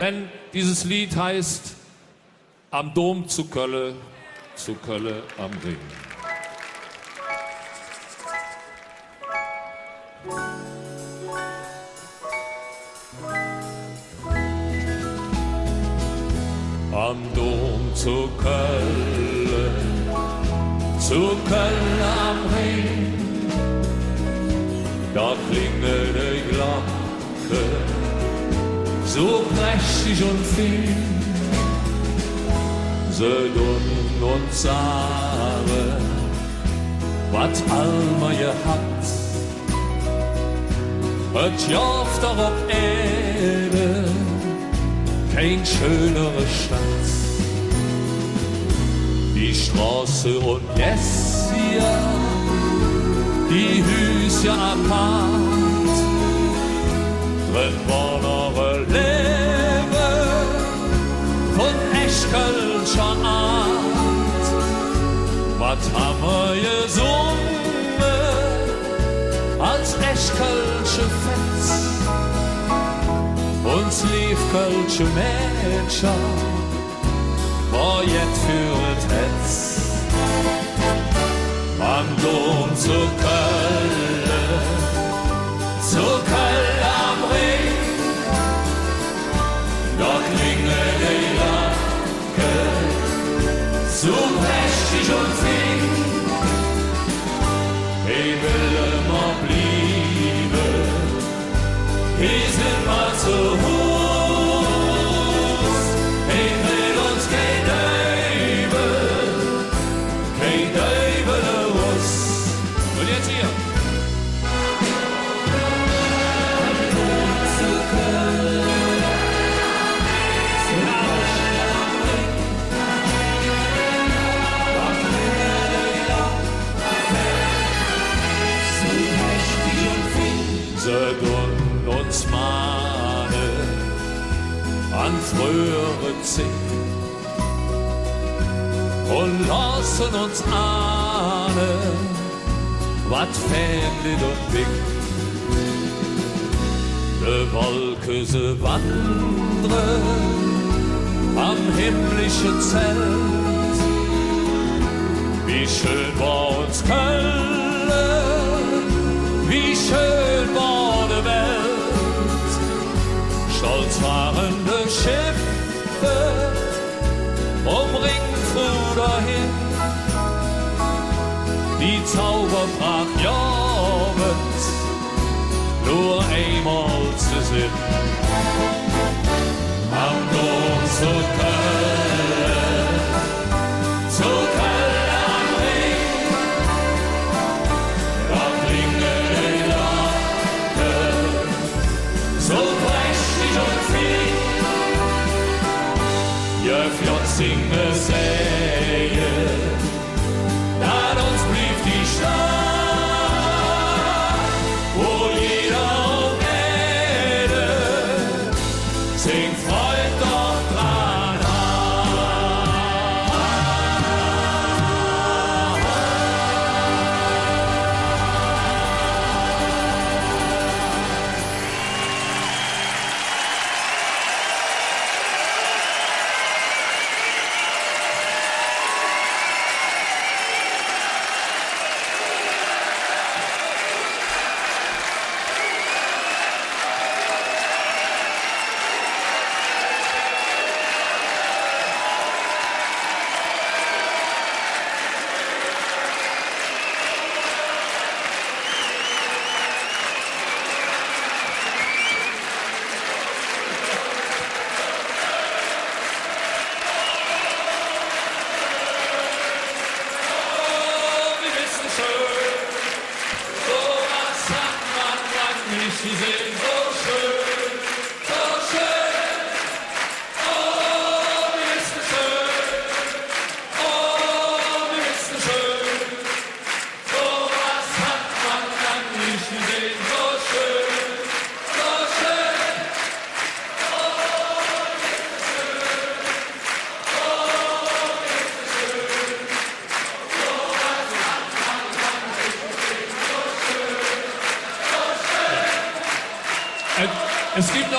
Denn dieses Lied heißt Am Dom zu Kölle am Ring. Am Dom zu Kölle am Ring, da klingelt die Glocke so prächtig und viel. Sie tun uns sagen, was Alma gehabt, et jauft doch auf Erde kein schönere Stadt. Die Straße und Jessia, die Hüse apart, drin war noch ein Leben von Eschkölscher Art. Was haben wir gesungen als Eschkölsche Fetz? Uns lief Kölsche Mädchen, war jetzt für das Hetz. Am Dom zu Köln am Ring, da klingelt die Glocke so prächtig und viel. Ich will immer bleiben, hier sind wir zu Hus. Ich will uns kein Teufel los. Und jetzt hier. Sie tun uns mahnen an frühere Zeit und lassen uns ahnen, was fehlt und winkt. Die Wolke, sie wandern am himmlischen Zelt. Wie schön war uns Köln, wie schön war die Welt. Stolz fahrende Schiffe umringt früh dahin. Die Zauberpracht jahret nur einmal zu sehen. Am Dom zu Köln am Ring, da klingelt die Glocke so prächtig und viel. Je Fjotzinge säge, dann uns blieb die Stadt, wo jeder um Erde singt Freud doch dran.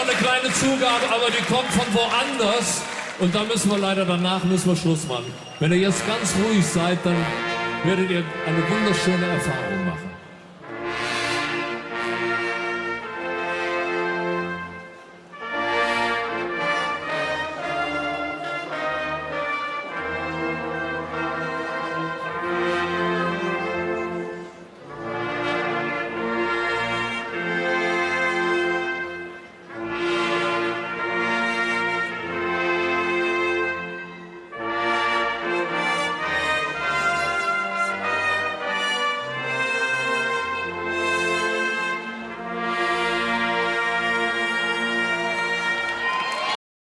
eine kleine Zugabe, aber die kommt von woanders. Und da müssen wir leider, danach müssen wir Schluss machen. Wenn ihr jetzt ganz ruhig seid, dann werdet ihr eine wunderschöne Erfahrung machen.